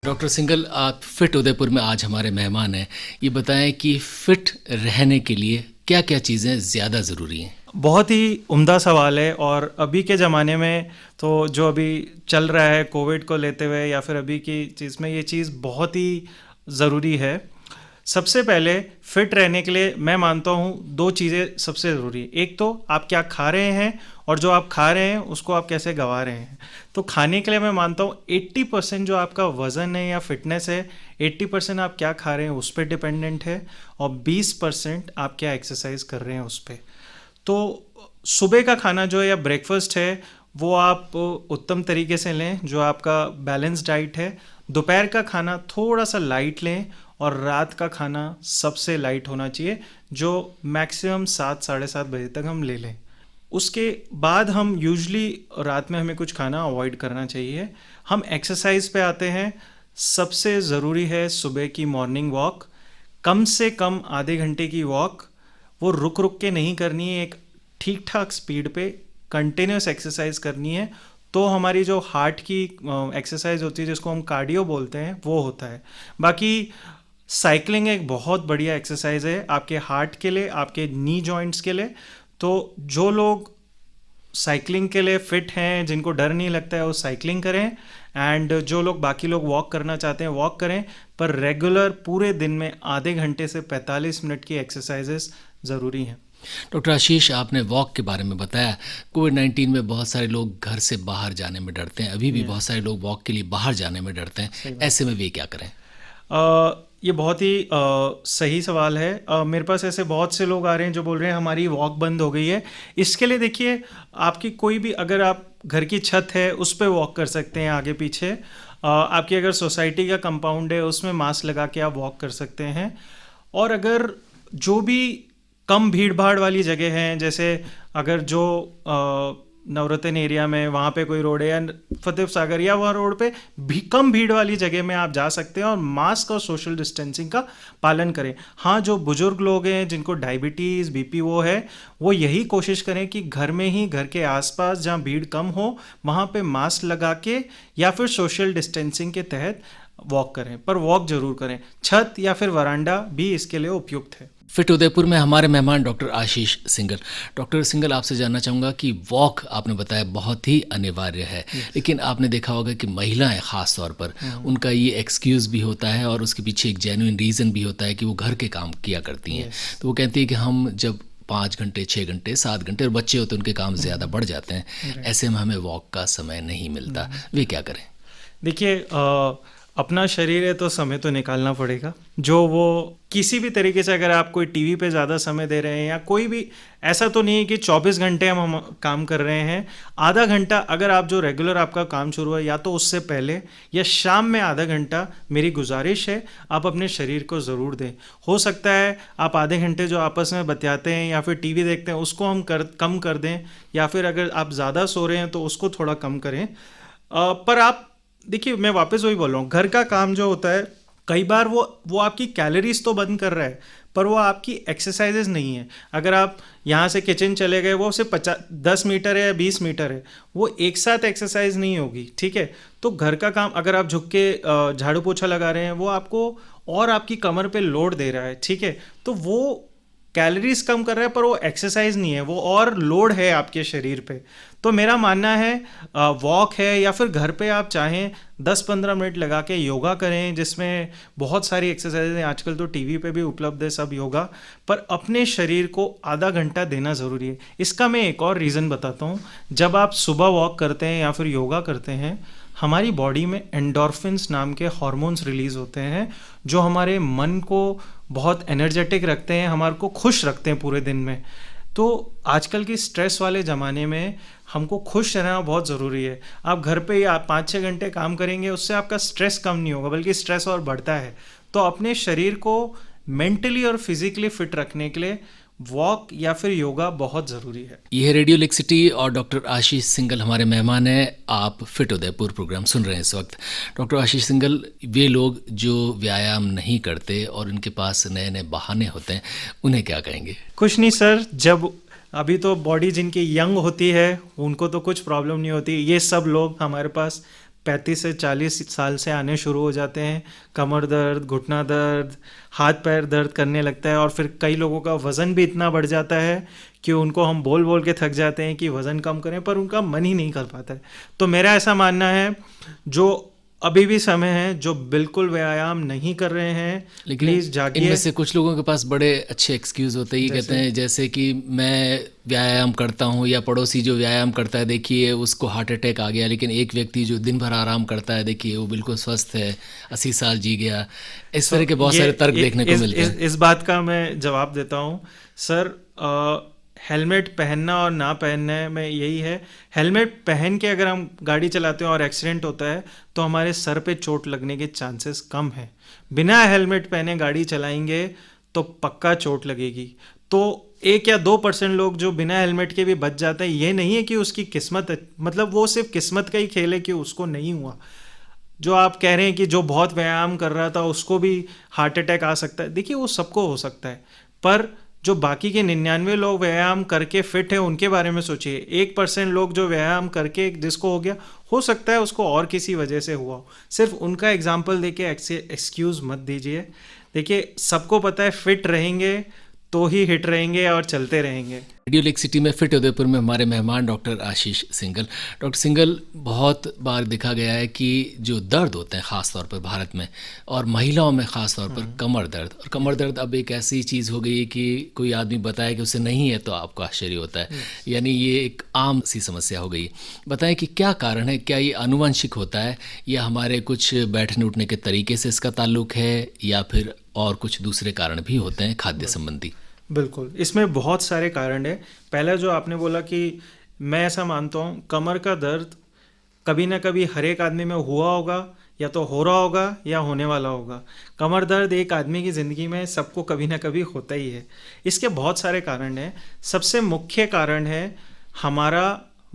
Doctor Singhal, आप fit Udaipur में आज हमारे मेहमान हैं। ये बताएं कि फिट रहने के लिए क्या क्या चीज़ें ज़्यादा ज़रूरी हैं। बहुत ही उम्दा सवाल है। और अभी के ज़माने में तो जो अभी चल रहा है कोविड को लेते हुए या फिर अभी की चीज़ में ये चीज़ बहुत ही ज़रूरी है। सबसे पहले फिट रहने के लिए मैं मानता हूँ दो चीज़ें सबसे ज़रूरी है। एक तो आप क्या खा रहे हैं और जो आप खा रहे हैं उसको आप कैसे गंवा रहे हैं। तो खाने के लिए मैं मानता हूँ 80% जो आपका वज़न है या फिटनेस है, 80% आप क्या खा रहे हैं उस पर डिपेंडेंट है और 20% आप क्या एक्सरसाइज कर रहे हैं उस पर। तो सुबह का खाना जो है या ब्रेकफास्ट है वो आप उत्तम तरीके से लें, जो आपका बैलेंस डाइट है। दोपहर का खाना थोड़ा सा लाइट लें और रात का खाना सबसे लाइट होना चाहिए, जो मैक्सिमम 7 साढ़े 7 बजे तक हम ले लें। उसके बाद हम यूजली रात में हमें कुछ खाना अवॉइड करना चाहिए। हम एक्सरसाइज पे आते हैं। सबसे ज़रूरी है सुबह की मॉर्निंग वॉक, कम से कम आधे घंटे की वॉक। वो रुक रुक के नहीं करनी है, एक ठीक ठाक स्पीड पे कंटिन्यूस एक्सरसाइज करनी है। तो हमारी जो हार्ट की एक्सरसाइज होती है जिसको हम कार्डियो बोलते हैं वो होता है। बाकी साइकिलिंग एक बहुत बढ़िया एक्सरसाइज है आपके हार्ट के लिए, आपके नी जॉइंट्स के लिए। तो जो लोग साइकिलिंग के लिए फिट हैं, जिनको डर नहीं लगता है, वो साइकिलिंग करें। एंड जो लोग बाकी लोग वॉक करना चाहते हैं वॉक करें, पर रेगुलर पूरे दिन में आधे घंटे से 45 मिनट की एक्सरसाइजेस ज़रूरी हैं। डॉक्टर आशीष, आपने वॉक के बारे में बताया। कोविड-19 में बहुत सारे लोग घर से बाहर जाने में डरते हैं, अभी भी बहुत सारे लोग वॉक के लिए बाहर जाने में डरते हैं। ऐसे में वे क्या करें? ये बहुत ही सही सवाल है। मेरे पास ऐसे बहुत से लोग आ रहे हैं जो बोल रहे हैं हमारी वॉक बंद हो गई है। इसके लिए देखिए, आपकी कोई भी अगर आप घर की छत है उस पर वॉक कर सकते हैं आगे पीछे। आपकी अगर सोसाइटी का कंपाउंड है उसमें मास्क लगा के आप वॉक कर सकते हैं। और अगर जो भी कम भीड़ भाड़ वाली जगह हैं, जैसे अगर जो नवरत्न एरिया में वहाँ पे कोई रोड है या फतेह सागर या वहाँ रोड पे भी कम भीड़ वाली जगह में आप जा सकते हैं और मास्क और सोशल डिस्टेंसिंग का पालन करें। हाँ, जो बुजुर्ग लोग हैं जिनको डायबिटीज़ बीपी वो है, वो यही कोशिश करें कि घर में ही, घर के आसपास जहाँ भीड़ कम हो वहाँ पे मास्क लगा के या फिर सोशल डिस्टेंसिंग के तहत वॉक करें। पर वॉक जरूर करें। छत या फिर वरांडा भी इसके लिए उपयुक्त है। फिट उदयपुर में हमारे मेहमान डॉक्टर आशीष सिंघल। डॉक्टर सिंघल, आपसे जानना चाहूँगा कि वॉक आपने बताया बहुत ही अनिवार्य है, लेकिन आपने देखा होगा कि महिलाएं ख़ास तौर पर उनका ये एक्सक्यूज़ भी होता है और उसके पीछे एक जेन्युइन रीज़न भी होता है कि वो घर के काम किया करती हैं। तो वो कहती है कि हम जब 5 घंटे 6 घंटे 7 घंटे, और बच्चे होते हैं उनके काम ज़्यादा बढ़ जाते हैं, ऐसे में हमें वॉक का समय नहीं मिलता। वे क्या करें? देखिए, अपना शरीर है तो समय तो निकालना पड़ेगा। जो वो किसी भी तरीके से, अगर आप कोई टीवी पे ज़्यादा समय दे रहे हैं या कोई भी, ऐसा तो नहीं है कि 24 घंटे हम काम कर रहे हैं। आधा घंटा अगर आप जो रेगुलर आपका काम शुरू है या तो उससे पहले या शाम में आधा घंटा, मेरी गुजारिश है आप अपने शरीर को ज़रूर दें। हो सकता है आप आधे घंटे जो आपस में बतियाते हैं या फिर टीवी देखते हैं उसको हम कम कर दें, या फिर अगर आप ज़्यादा सो रहे हैं तो उसको थोड़ा कम करें। पर आप देखिए, मैं वापस वही बोल रहा हूँ, घर का काम जो होता है कई बार वो आपकी कैलोरीज तो बंद कर रहा है, पर वो आपकी एक्सरसाइजेज नहीं है। अगर आप यहाँ से किचन चले गए, वो सिर्फ 10 मीटर है या 20 मीटर है, वो एक साथ एक्सरसाइज नहीं होगी। ठीक है, तो घर का काम अगर आप झुक के झाड़ू पोछा लगा रहे हैं, वो आपको और आपकी कमर पे लोड दे रहा है। ठीक है, तो वो कैलोरीज कम कर रहा है पर वो एक्सरसाइज नहीं है, वो और लोड है आपके शरीर पे। तो मेरा मानना है वॉक है या फिर घर पे आप चाहें 10-15 मिनट लगा के योगा करें, जिसमें बहुत सारी एक्सरसाइज हैं, आजकल तो टीवी पे भी उपलब्ध है सब योगा। पर अपने शरीर को आधा घंटा देना ज़रूरी है। इसका मैं एक और रीज़न बताता हूँ। जब आप सुबह वॉक करते हैं या फिर योगा करते हैं, हमारी बॉडी में एंडोर्फिन्स नाम के हार्मोन्स रिलीज़ होते हैं जो हमारे मन को बहुत एनर्जेटिक रखते हैं, हमारे को खुश रखते हैं पूरे दिन में। तो आजकल की स्ट्रेस वाले ज़माने में हमको खुश रहना बहुत ज़रूरी है। आप घर पे या 5-6 घंटे काम करेंगे, उससे आपका स्ट्रेस कम नहीं होगा बल्कि स्ट्रेस और बढ़ता है। तो अपने शरीर को मेंटली और फिजिकली फिट रखने के लिए वॉक या फिर योगा बहुत ज़रूरी है। यह रेडियो लेक्सिटी और डॉक्टर आशीष सिंघल हमारे मेहमान हैं। आप फिट उदयपुर प्रोग्राम सुन रहे हैं इस वक्त। डॉक्टर आशीष सिंघल, वे लोग जो व्यायाम नहीं करते और उनके पास नए नए बहाने होते हैं, उन्हें क्या कहेंगे? कुछ नहीं सर, जब अभी तो बॉडी जिनकी यंग होती है उनको तो कुछ प्रॉब्लम नहीं होती। ये सब लोग हमारे पास 35 से 40 साल से आने शुरू हो जाते हैं। कमर दर्द, घुटना दर्द, हाथ पैर दर्द करने लगता है, और फिर कई लोगों का वज़न भी इतना बढ़ जाता है कि उनको हम बोल बोल के थक जाते हैं कि वज़न कम करें, पर उनका मन ही नहीं कर पाता है। तो मेरा ऐसा मानना है, जो अभी भी समय है, जो बिल्कुल व्यायाम नहीं कर रहे हैं, लेकिन प्लीज़ जागिए। इनमें से कुछ लोगों के पास बड़े अच्छे एक्सक्यूज़ होते हैं, ये कहते हैं जैसे कि मैं व्यायाम करता हूँ, या पड़ोसी जो व्यायाम करता है देखिए उसको हार्ट अटैक आ गया, लेकिन एक व्यक्ति जो दिन भर आराम करता है देखिए वो बिल्कुल स्वस्थ है, 80 साल जी गया। इस तरह के बहुत सारे तर्क देखने को मिलते हैं। इस बात का मैं जवाब देता हूँ सर। हेलमेट पहनना और ना पहनने में यही है, हेलमेट पहन के अगर हम गाड़ी चलाते हैं और एक्सीडेंट होता है तो हमारे सर पे चोट लगने के चांसेस कम हैं। बिना हेलमेट पहने गाड़ी चलाएंगे तो पक्का चोट लगेगी। तो 1 या 2% लोग जो बिना हेलमेट के भी बच जाते हैं, ये नहीं है कि उसकी किस्मत, मतलब वो सिर्फ किस्मत का ही खेल है कि उसको नहीं हुआ। जो आप कह रहे हैं कि जो बहुत व्यायाम कर रहा था उसको भी हार्ट अटैक आ सकता है, देखिए वो सबको हो सकता है, पर जो बाकी के 99 लोग व्यायाम करके फिट हैं उनके बारे में सोचिए। 1% लोग जो व्यायाम करके जिसको हो गया, हो सकता है उसको और किसी वजह से हुआ हो, सिर्फ उनका एग्जाम्पल देके एक्सक्यूज़ मत दीजिए। देखिए सबको पता है फिट रहेंगे तो ही हिट रहेंगे और चलते रहेंगे। रेडियो लेक सिटी में फिट उदयपुर में हमारे मेहमान डॉक्टर आशीष सिंघल। डॉक्टर सिंघल, बहुत बार देखा गया है कि जो दर्द होते हैं ख़ास तौर पर भारत में और महिलाओं में ख़ास तौर पर कमर दर्द, और कमर दर्द अब एक ऐसी चीज़ हो गई है कि कोई आदमी बताए कि उसे नहीं है तो आपको आश्चर्य होता है, यानी ये एक आम सी समस्या हो गई। बताएं कि क्या कारण है, क्या ये आनुवंशिक होता है या हमारे कुछ बैठने उठने के तरीके से इसका ताल्लुक है, या फिर और कुछ दूसरे कारण भी होते हैं खाद्य संबंधी? बिल्कुल, इसमें बहुत सारे कारण हैं। पहला जो आपने बोला कि मैं ऐसा मानता हूँ कमर का दर्द कभी ना कभी हर एक आदमी में हुआ होगा, या तो हो रहा होगा या होने वाला होगा। कमर दर्द एक आदमी की ज़िंदगी में सबको कभी ना कभी होता ही है। इसके बहुत सारे कारण हैं। सबसे मुख्य कारण है हमारा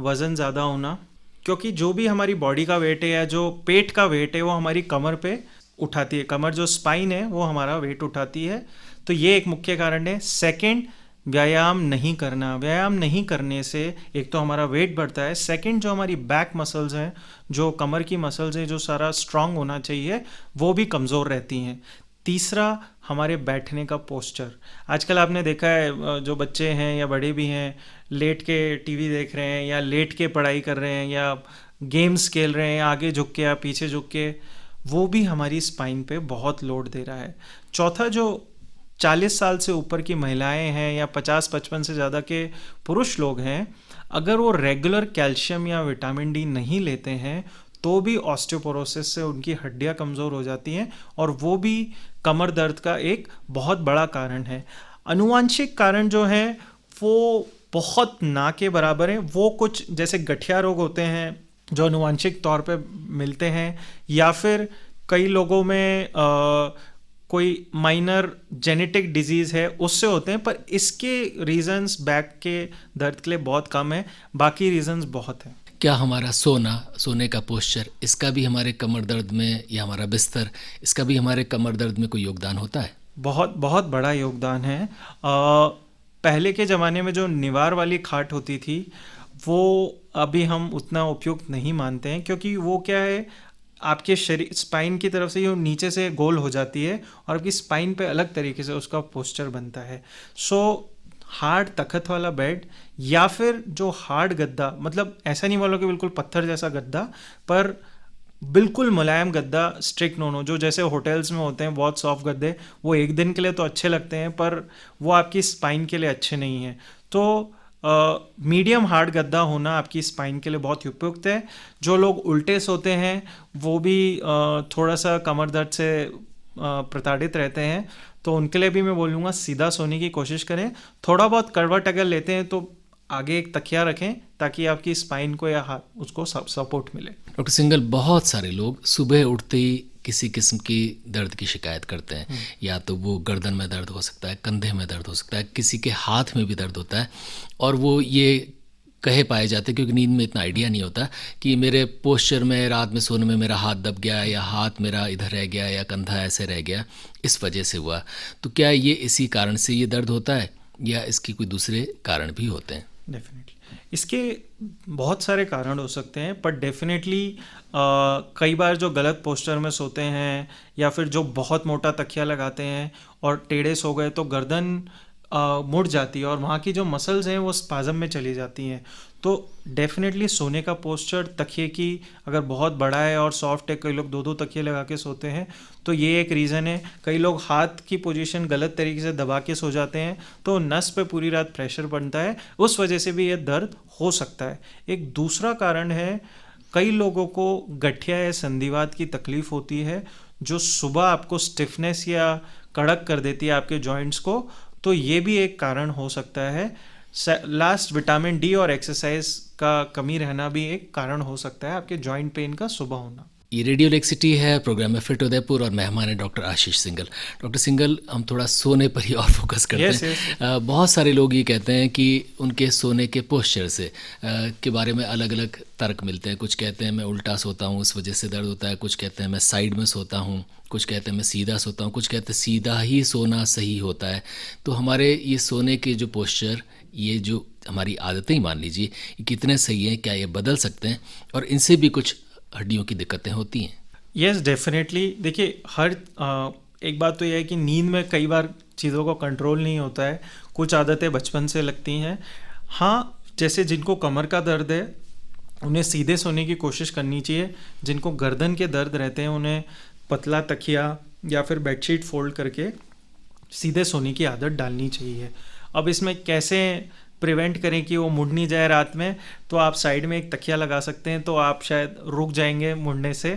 वज़न ज़्यादा होना, क्योंकि जो भी हमारी बॉडी का वेट है या जो पेट का वेट है वो हमारी कमर पे उठाती है। कमर जो स्पाइन है वो हमारा वेट उठाती है, तो ये एक मुख्य कारण है। सेकंड, व्यायाम नहीं करना। व्यायाम नहीं करने से एक तो हमारा वेट बढ़ता है, सेकंड जो हमारी बैक मसल्स हैं, जो कमर की मसल्स हैं, जो सारा स्ट्रांग होना चाहिए, वो भी कमज़ोर रहती हैं। तीसरा, हमारे बैठने का पोस्चर। आजकल आपने देखा है जो बच्चे हैं या बड़े भी हैं, लेट के टीवी देख रहे हैं या लेट के पढ़ाई कर रहे हैं या गेम्स खेल रहे हैं आगे झुक के या पीछे झुक के, वो भी हमारी स्पाइन पे बहुत लोड दे रहा है। चौथा, जो 40 साल से ऊपर की महिलाएं हैं या 50-55 से ज़्यादा के पुरुष लोग हैं, अगर वो रेगुलर कैल्शियम या विटामिन डी नहीं लेते हैं तो भी ऑस्टियोपोरोसिस से उनकी हड्डियां कमज़ोर हो जाती हैं, और वो भी कमर दर्द का एक बहुत बड़ा कारण है। आनुवांशिक कारण जो है वो बहुत ना के बराबर हैं। वो कुछ जैसे गठिया रोग होते हैं जो आनुवांशिक तौर पे मिलते हैं, या फिर कई लोगों में कोई माइनर जेनेटिक डिजीज़ है उससे होते हैं, पर इसके रीजंस बैक के दर्द के लिए बहुत कम है, बाकी रीजंस बहुत हैं। क्या हमारा सोना, सोने का पोस्चर, इसका भी हमारे कमर दर्द में, या हमारा बिस्तर, इसका भी हमारे कमर दर्द में कोई योगदान होता है? बहुत बहुत बड़ा योगदान है। पहले के ज़माने में जो निवार वाली खाट होती थी वो अभी हम उतना उपयुक्त नहीं मानते हैं, क्योंकि वो क्या है, आपके शरीर स्पाइन की तरफ से ये नीचे से गोल हो जाती है और आपकी स्पाइन पे अलग तरीके से उसका पोस्चर बनता है। सो हार्ड तख्त वाला बेड या फिर जो हार्ड गद्दा, मतलब ऐसा नहीं बोलो कि बिल्कुल पत्थर जैसा गद्दा, पर बिल्कुल मुलायम गद्दा, स्ट्रिक्ट नोनो, जो जैसे होटल्स में होते हैं बहुत सॉफ्ट गद्दे, वो एक दिन के लिए तो अच्छे लगते हैं पर वो आपकी स्पाइन के लिए अच्छे नहीं हैं। तो मीडियम हार्ड गद्दा होना आपकी स्पाइन के लिए बहुत उपयुक्त है। जो लोग उल्टे सोते हैं वो भी थोड़ा सा कमर दर्द से प्रताड़ित रहते हैं, तो उनके लिए भी मैं बोलूँगा सीधा सोने की कोशिश करें। थोड़ा बहुत करवट अगर लेते हैं तो आगे एक तकिया रखें ताकि आपकी स्पाइन को या हाथ उसको सपोर्ट मिले। डॉक्टर सिंघल, बहुत सारे लोग सुबह उठते ही किसी किस्म की दर्द की शिकायत करते हैं, या तो वो गर्दन में दर्द हो सकता है, कंधे में दर्द हो सकता है, किसी के हाथ में भी दर्द होता है, और वो ये कहे पाए जाते हैं क्योंकि नींद में इतना आइडिया नहीं होता कि मेरे पोस्चर में, रात में सोने में मेरा हाथ दब गया, या हाथ मेरा इधर रह गया, या कंधा ऐसे रह गया, इस वजह से हुआ। तो क्या ये इसी कारण से ये दर्द होता है या इसके कोई दूसरे कारण भी होते हैं? डेफिनेटली इसके बहुत सारे कारण हो सकते हैं, पर डेफिनेटली कई बार जो गलत पोस्चर में सोते हैं या फिर जो बहुत मोटा तकिया लगाते हैं और टेढ़े सो गए तो गर्दन मुड़ जाती है और वहाँ की जो मसल्स हैं वो स्पाज़म में चली जाती हैं। तो डेफिनेटली सोने का पोस्चर तकिए की अगर बहुत बड़ा है और सॉफ्ट है, कई लोग दो दो तकिए लगा के सोते हैं, तो ये एक रीज़न है। कई लोग हाथ की पोजीशन गलत तरीके से दबा के सो जाते हैं तो नस पे पूरी रात प्रेशर बनता है, उस वजह से भी ये दर्द हो सकता है। एक दूसरा कारण है, कई लोगों को गठिया या संधिवात की तकलीफ होती है जो सुबह आपको स्टिफनेस या कड़क कर देती है आपके जॉइंट्स को, तो ये भी एक कारण हो सकता है। लास्ट, विटामिन डी और एक्सरसाइज का कमी रहना भी एक कारण हो सकता है आपके जॉइंट पेन का सुबह होना। ये रेडियो लेक्सिटी है, प्रोग्राम में फिट उदयपुर और मेहमान है डॉक्टर आशीष सिंघल। डॉक्टर सिंघल, हम थोड़ा सोने पर ही और फोकस करते Yes, हैं। बहुत सारे लोग ये कहते हैं कि उनके सोने के पोस्चर से के बारे में अलग अलग तर्क मिलते हैं। कुछ कहते हैं मैं उल्टा सोता हूँ उस वजह से दर्द होता है, कुछ कहते हैं मैं साइड में सोता हूँ, कुछ कहते हैं मैं सीधा सोता हूँ, कुछ कहते हैं सीधा ही सोना सही होता है। तो हमारे ये सोने के जो पोस्चर, ये जो हमारी आदतें ही मान लीजिए, ये कितने सही हैं, क्या ये बदल सकते हैं और इनसे भी कुछ हड्डियों की दिक्कतें होती हैं? Yes, definitely. देखिए, एक बात तो यह है कि नींद में कई बार चीज़ों को कंट्रोल नहीं होता है, कुछ आदतें बचपन से लगती हैं। हाँ, जैसे जिनको कमर का दर्द है उन्हें सीधे सोने की कोशिश करनी चाहिए, जिनको गर्दन के दर्द रहते हैं उन्हें पतला तकिया या फिर बेडशीट फोल्ड करके सीधे सोने की आदत डालनी चाहिए। अब इसमें कैसे प्रिवेंट करें कि वो मुड़ नहीं जाए रात में, तो आप साइड में एक तकिया लगा सकते हैं, तो आप शायद रुक जाएंगे मुड़ने से।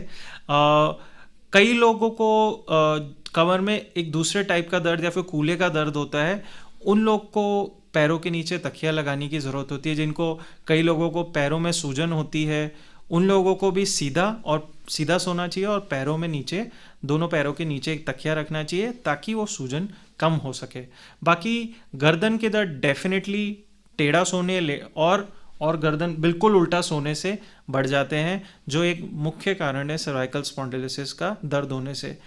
कई लोगों को कमर में एक दूसरे टाइप का दर्द या फिर कूल्हे का दर्द होता है, उन लोग को पैरों के नीचे तकिया लगाने की ज़रूरत होती है। जिनको कई लोगों को पैरों में सूजन होती है, उन लोगों को भी सीधा सोना चाहिए और पैरों में नीचे, दोनों पैरों के नीचे एक तकिया रखना चाहिए ताकि वो सूजन कम हो सके। बाकी गर्दन के दर्द डेफिनेटली टेढ़ा सोने और गर्दन बिल्कुल उल्टा सोने से बढ़ जाते हैं, जो एक मुख्य कारण है सर्वाइकल स्पॉन्डिलोसिस का दर्द होने से।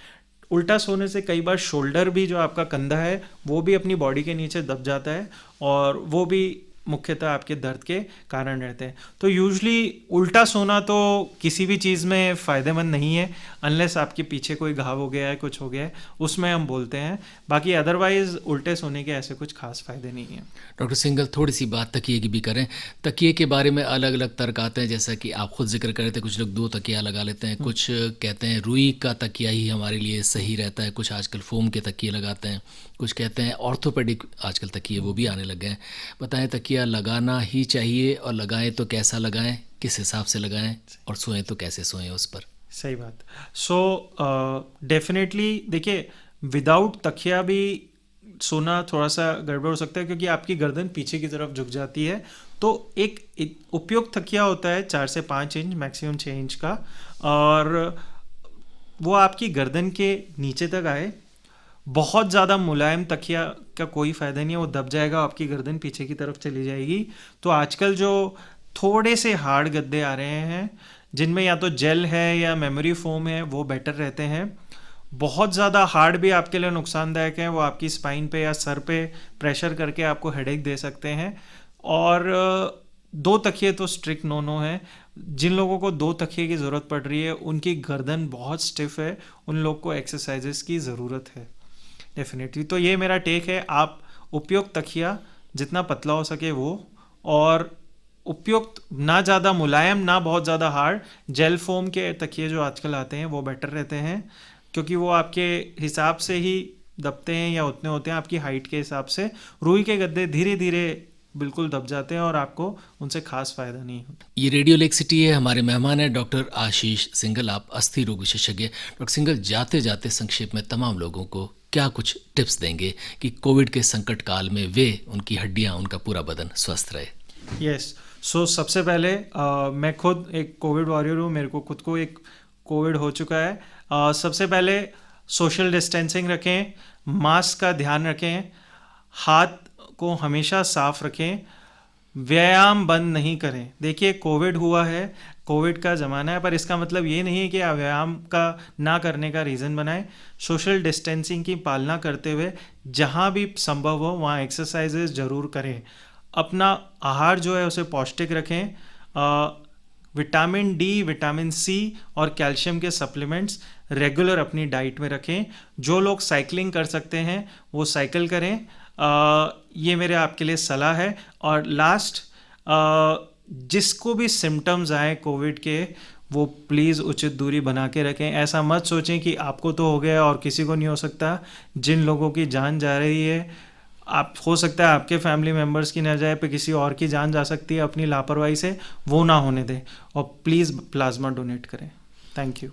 उल्टा सोने से कई बार शोल्डर भी, जो आपका कंधा है, वो भी अपनी बॉडी के नीचे दब जाता है और वो भी मुख्यतः आपके दर्द के कारण रहते हैं। तो यूजुअली उल्टा सोना तो किसी भी चीज़ में फ़ायदेमंद नहीं है, अनलेस आपके पीछे कोई घाव हो गया है, कुछ हो गया है, उसमें हम बोलते हैं। बाकी अदरवाइज़ उल्टे सोने के ऐसे कुछ खास फ़ायदे नहीं हैं। डॉक्टर सिंघल, थोड़ी सी बात तकिए की भी करें। तकिए के बारे में अलग अलग तर्क आते हैं, जैसा कि आप खुद जिक्र कर रहे थे, कुछ लोग 2 तकिया लगा लेते हैं, कुछ कहते हैं रुई का तकिया ही हमारे लिए सही रहता है, कुछ आजकल फोम के तकिए लगाते हैं, कुछ कहते हैं ऑर्थोपेडिक आजकल तकिए वो भी आने लग गए हैं। बताएं, तकिया लगाना ही चाहिए और लगाएं तो कैसा लगाएं, किस हिसाब से लगाएं, और सोएं तो कैसे सोएं उस पर? सही बात। सो डेफिनेटली देखिए, विदाउट तकिया भी सोना थोड़ा सा गड़बड़ हो सकता है, क्योंकि आपकी गर्दन पीछे की तरफ झुक जाती है। तो एक उपयुक्त तकिया होता है 4 से 5 इंच, मैक्सिमम 6 इंच का, और वो आपकी गर्दन के नीचे तक आए। बहुत ज़्यादा मुलायम तकिया का कोई फ़ायदा नहीं है, वो दब जाएगा, आपकी गर्दन पीछे की तरफ चली जाएगी। तो आजकल जो थोड़े से हार्ड गद्दे आ रहे हैं, जिनमें या तो जेल है या मेमोरी फोम है, वो बेटर रहते हैं। बहुत ज़्यादा हार्ड भी आपके लिए नुकसानदायक है, वो आपकी स्पाइन पे या सर पे प्रेशर करके आपको हेडेक दे सकते हैं। और 2 तकिए तो स्ट्रिक्ट नो है। जिन लोगों को 2 तकिए की ज़रूरत पड़ रही है, उनकी गर्दन बहुत स्टिफ है, उन लोग को एक्सरसाइजेस की ज़रूरत है डेफिनेटली। तो ये मेरा टेक है, आप उपयुक्त तकिया जितना पतला हो सके वो, और उपयुक्त, ना ज़्यादा मुलायम ना बहुत ज़्यादा हार्ड, जेल फोम के तकिए जो आजकल आते हैं वो बेटर रहते हैं, क्योंकि वो आपके हिसाब से ही दबते हैं या उतने होते हैं आपकी हाइट के हिसाब से। रुई के गद्दे धीरे धीरे बिल्कुल दब जाते हैं और आपको उनसे खास फ़ायदा नहीं होता। ये रेडियो लेक्सिटी है, हमारे मेहमान है डॉक्टर आशीष सिंघल, आप अस्थि रोग विशेषज्ञ। डॉक्टर सिंघल, जाते जाते संक्षेप में तमाम लोगों को क्या कुछ टिप्स देंगे कि कोविड के संकट काल में वे, उनकी हड्डियां, उनका पूरा बदन स्वस्थ रहे? यस, सो सबसे पहले मैं खुद एक कोविड वॉरियर हूँ, मेरे को खुद को एक कोविड हो चुका है। सबसे पहले सोशल डिस्टेंसिंग रखें, मास्क का ध्यान रखें, हाथ को हमेशा साफ रखें, व्यायाम बंद नहीं करें। देखिए, कोविड हुआ है, कोविड का ज़माना है, पर इसका मतलब ये नहीं है कि आप व्यायाम का ना करने का रीज़न बनाएं। सोशल डिस्टेंसिंग की पालना करते हुए जहाँ भी संभव हो वहाँ एक्सरसाइजेज ज़रूर करें। अपना आहार जो है उसे पौष्टिक रखें। विटामिन डी, विटामिन सी और कैल्शियम के सप्लीमेंट्स रेगुलर अपनी डाइट में रखें। जो लोग साइकिलिंग कर सकते हैं वो साइकिल करें। ये मेरे आपके लिए सलाह है। और लास्ट, जिसको भी सिम्टम्स आए कोविड के, वो प्लीज़ उचित दूरी बना के रखें। ऐसा मत सोचें कि आपको तो हो गया और किसी को नहीं हो सकता। जिन लोगों की जान जा रही है, आप हो सकता है आपके फैमिली मेम्बर्स की न जाए पे किसी और की जान जा सकती है अपनी लापरवाही से, वो ना होने दें। और प्लीज़ प्लाज्मा डोनेट करें। Thank you.